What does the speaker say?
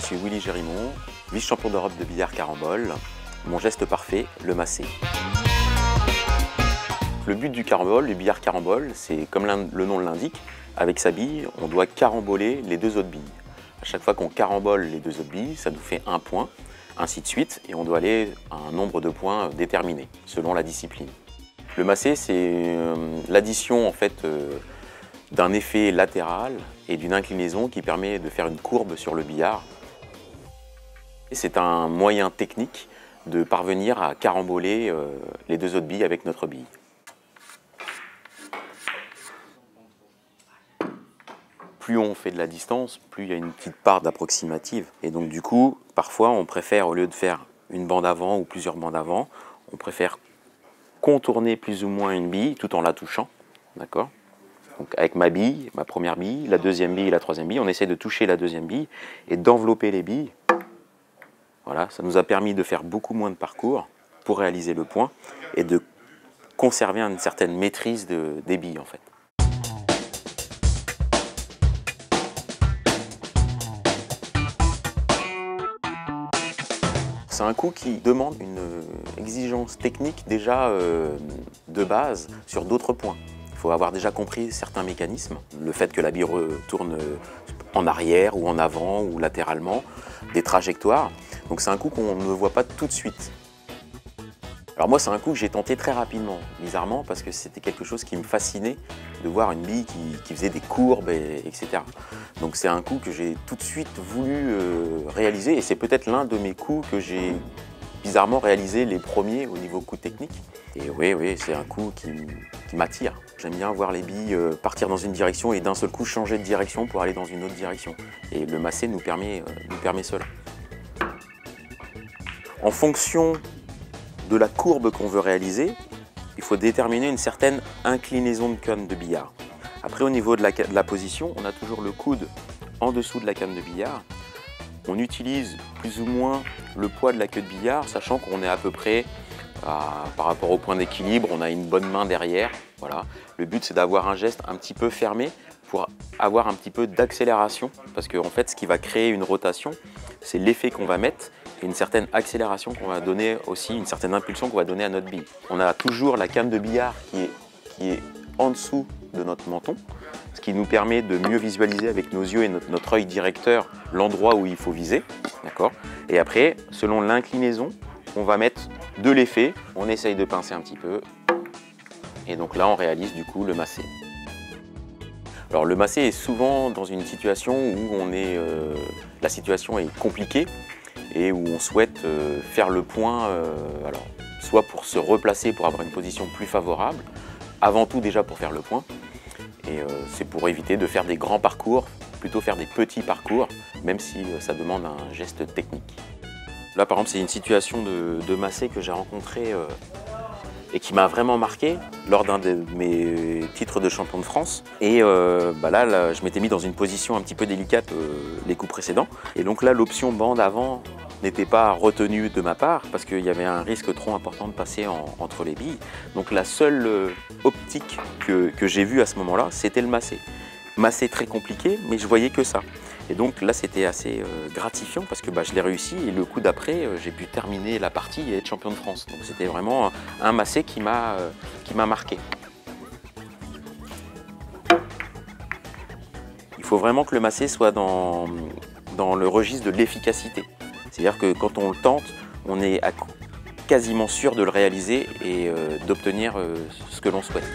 suis Willy Gérimont, vice-champion d'Europe de billard carambole. Mon geste parfait, le massé. Le but du carambole, du billard carambole, c'est comme le nom l'indique, avec sa bille, on doit caramboler les deux autres billes. À chaque fois qu'on carambole les deux autres billes, ça nous fait un point, ainsi de suite, et on doit aller à un nombre de points déterminé, selon la discipline. Le massé, c'est l'addition en fait d'un effet latéral et d'une inclinaison qui permet de faire une courbe sur le billard. C'est un moyen technique de parvenir à caramboler les deux autres billes avec notre bille. Plus on fait de la distance, plus il y a une petite part d'approximative. Et donc du coup, parfois on préfère, au lieu de faire une bande avant ou plusieurs bandes avant, on préfère contourner plus ou moins une bille tout en la touchant. D'accord ? Donc avec ma bille, ma première bille, la deuxième bille et la troisième bille, on essaie de toucher la deuxième bille et d'envelopper les billes. Voilà, ça nous a permis de faire beaucoup moins de parcours pour réaliser le point et de conserver une certaine maîtrise des billes en fait. C'est un coup qui demande une exigence technique déjà de base sur d'autres points. Il faut avoir déjà compris certains mécanismes, le fait que la bille retourne en arrière ou en avant ou latéralement, des trajectoires. Donc c'est un coup qu'on ne voit pas tout de suite. Alors moi c'est un coup que j'ai tenté très rapidement, bizarrement, parce que c'était quelque chose qui me fascinait de voir une bille qui faisait des courbes, etc. Donc c'est un coup que j'ai tout de suite voulu réaliser et c'est peut-être l'un de mes coups que j'ai bizarrement réalisé les premiers au niveau coup technique. Et oui, c'est un coup qui m'attire. J'aime bien voir les billes partir dans une direction et d'un seul coup changer de direction pour aller dans une autre direction. Et le massé nous permet cela. En fonction de la courbe qu'on veut réaliser, il faut déterminer une certaine inclinaison de canne de billard. Après, au niveau de la position, on a toujours le coude en dessous de la canne de billard. On utilise plus ou moins le poids de la queue de billard, sachant qu'on est à peu près, par rapport au point d'équilibre, on a une bonne main derrière. Voilà. Le but, c'est d'avoir un geste un petit peu fermé pour avoir un petit peu d'accélération, parce qu'en fait, ce qui va créer une rotation, c'est l'effet qu'on va mettre et une certaine accélération qu'on va donner aussi, une certaine impulsion qu'on va donner à notre bille. On a toujours la canne de billard qui est en dessous de notre menton, ce qui nous permet de mieux visualiser avec nos yeux et notre œil directeur l'endroit où il faut viser. D'accord ? Et après, selon l'inclinaison, on va mettre de l'effet, on essaye de pincer un petit peu, et donc là on réalise du coup le massé. Alors le massé est souvent dans une situation où la situation est compliquée, et où on souhaite faire le point, alors, soit pour se replacer, pour avoir une position plus favorable, avant tout déjà pour faire le point, et c'est pour éviter de faire des grands parcours, plutôt faire des petits parcours, même si ça demande un geste technique. Là par exemple c'est une situation de massé que j'ai rencontré et qui m'a vraiment marqué lors d'un de mes titres de champion de France. Et là, je m'étais mis dans une position un petit peu délicate les coups précédents. Et donc là, l'option bande avant n'était pas retenue de ma part parce qu'il y avait un risque trop important de passer entre les billes. Donc la seule optique que j'ai vue à ce moment-là, c'était le massé. Massé très compliqué, mais je voyais que ça. Et donc là, c'était assez gratifiant parce que je l'ai réussi et le coup d'après, j'ai pu terminer la partie et être champion de France. Donc c'était vraiment un massé qui m'a marqué. Il faut vraiment que le massé soit dans le registre de l'efficacité. C'est-à-dire que quand on le tente, on est quasiment sûr de le réaliser et d'obtenir ce que l'on souhaite.